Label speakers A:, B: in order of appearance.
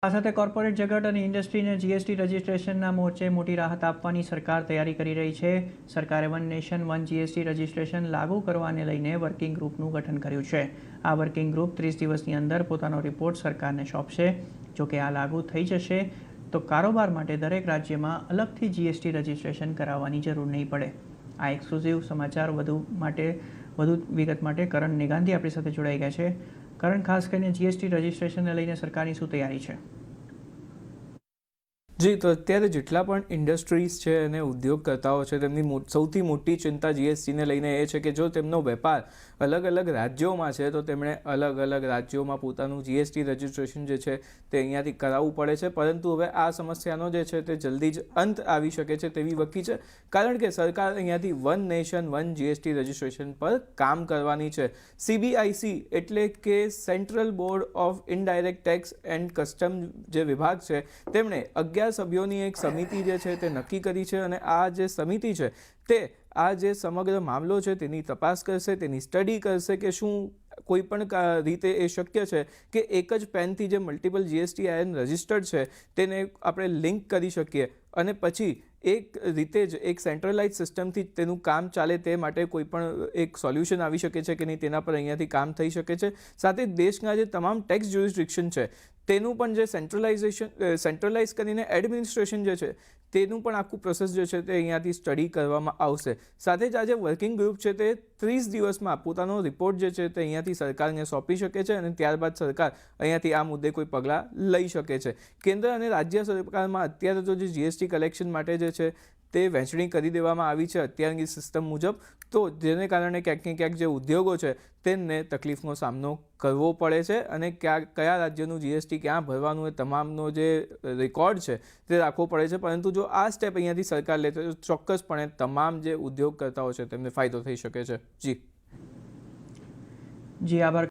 A: આ સાથે કોર્પોરેટ જગત અને ઇન્ડસ્ટ્રીને જીએસટી રજિસ્ટ્રેશનના મોરચે મોટી રાહત આપવાની સરકાર તૈયારી કરી રહી છે. સરકારે one nation one GST registration લાગુ કરવાને લઈને વર્કિંગ ગ્રુપનું ગઠન કર્યું છે. આ વર્કિંગ ગ્રુપ 30 દિવસની અંદર પોતાનો રિપોર્ટ સરકારને સોંપશે. જોકે આ લાગુ થઈ જશે તો કારોબાર માટે દરેક રાજ્યમાં અલગથી જીએસટી રજિસ્ટ્રેશન કરાવવાની જરૂર નહીં પડે. આ એક્સક્લુઝિવ સમાચાર વધુ વિગત માટે કરણ નિગાંધી આપણી સાથે જોડાઈ ગયા છે. કરણ, ખાસ કરીને જીએસટી રજિસ્ટ્રેશનને લઈને સરકારની શું તૈયારી છે?
B: જી, તો અત્યારે જેટલા પણ ઇન્ડસ્ટ્રીઝ છે અને ઉદ્યોગકર્તાઓ છે તેમની સૌથી મોટી ચિંતા જીએસટીને લઈને એ છે કે જો તેમનો વેપાર અલગ અલગ રાજ્યોમાં છે તો તેમણે અલગ અલગ રાજ્યોમાં પોતાનું જીએસટી રજિસ્ટ્રેશન જે છે તે અહીંયાથી કરાવવું પડે છે. પરંતુ હવે આ સમસ્યાનો જે છે તે જલ્દી જ અંત આવી શકે છે તેવી વકી છે, કારણ કે સરકાર અહીંયાથી one nation one GST registration પર કામ કરવાની છે. CBIC એટલે કે central board of indirect tax and custom જે વિભાગ છે તેમણે 11 સભ્યોની એક સમિતિ જે છે તે નક્કી કરી છે અને આ જે સમિતિ છે તે આ જે સમગ્ર મામલો છે તેની તપાસ કરશે, તેની સ્ટડી કરશે કે શું કોઈ પણ રીતે એ શક્ય છે કે એક જ પેનથી જે મલ્ટિપલ GSTIN રજિસ્ટર્ડ છે તેને આપણે લિંક કરી શકીએ અને પછી એક રીતે જ એક સેન્ટ્રલાઇઝ સિસ્ટમથી તેનું કામ ચાલે તે માટે કોઈ પણ એક સોલ્યુશન આવી શકે છે કે નહીં તેના પર અહીંયાથી કામ થઈ શકે છે. સાથે દેશના જે તમામ ટેક્સ જ્યુરિસ્ડિક્શન છે તેનું પણ જે સેન્ટ્રલાઇઝ કરીને એડમિનિસ્ટ્રેશન જે છે તેનું પણ આખું પ્રોસેસ જે છે તે અહીંયાથી સ્ટડી કરવામાં આવશે. સાથે જ આ જે વર્કિંગ ગ્રુપ છે તે 30 દિવસમાં પોતાનો રિપોર્ટ જે છે તે અહીંયાથી સરકારને સોંપી શકે છે અને ત્યારબાદ સરકાર અહીંયાથી આ મુદ્દે કોઈ પગલાં લઈ શકે છે. કેન્દ્ર અને રાજ્ય સરકારમાં અત્યારે તો જે જીએસટી કલેક્શન માટે જે છે તે વહેંચણી કરી દેવામાં આવી છે અત્યારની સિસ્ટમ મુજબ, તો જેને કારણે ક્યાંક ને ક્યાંક જે ઉદ્યોગો છે તેમને તકલીફનો સામનો કરવો પડે છે અને કયા રાજ્યનું જીએસટી ક્યાં ભરવાનું એ તમામનો જે રેકોર્ડ છે તે રાખવો પડે છે. પરંતુ જો આ સ્ટેપ અહીંયાથી સરકાર લે તો ચોક્કસપણે તમામ જે ઉદ્યોગકર્તાઓ છે તેમને ફાયદો થઈ શકે છે. જી,
A: આભાર.